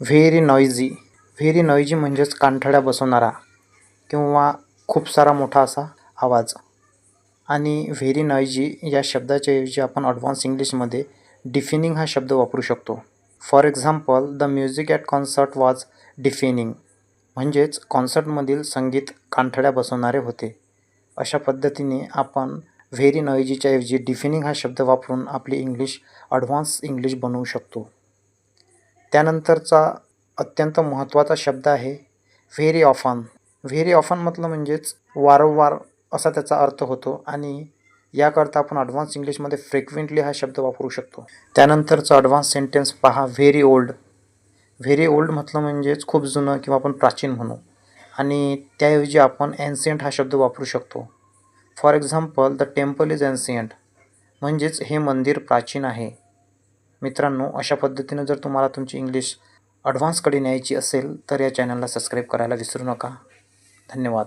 Very noisy. Very noisy म्हणजेच कानठळ्या बसवणारा किंवा खूप सारा मोठा असा आवाज. आणि व्हेरी नॉइजी या शब्दाच्या ऐवजी आपण ॲडव्हान्स इंग्लिशमध्ये डिफेनिंग हा शब्द वापरू शकतो. For example, the music at concert was deafening. म्हणजेच कॉन्सर्टमधील संगीत कानठळ्या बसवणारे होते. अशा पद्धतीने आपण व्हेरी नॉइजीच्या ऐवजी डिफेनिंग हा शब्द वापरून आपली इंग्लिश ॲडव्हान्स इंग्लिश बनवू शकतो. त्यानंतरचा अत्यंत महत्त्वाचा शब्द आहे व्हेरी ऑफन. व्हेरी ऑफन म्हटलं म्हणजेच वारंवार असा त्याचा अर्थ होतो आणि याकरता आपण ॲडव्हान्स इंग्लिशमध्ये फ्रिक्वेंटली हा शब्द वापरू शकतो. त्यानंतरचं ॲडव्हान्स सेंटेन्स पहा, व्हेरी ओल्ड. व्हेरी ओल्ड म्हटलं म्हणजेच खूप जुनं किंवा आपण प्राचीन म्हणू आणि त्याऐवजी आपण एन्शियंट हा शब्द वापरू शकतो. For example, the temple is ancient. म्हणजेच हे मंदिर प्राचीन आहे. मित्रांनो, अशा पद्धतीनं जर तुम्हाला तुमची इंग्लिश ॲडव्हान्सकडे न्यायची असेल तर या चॅनलला सबस्क्राईब करायला विसरू नका. धन्यवाद.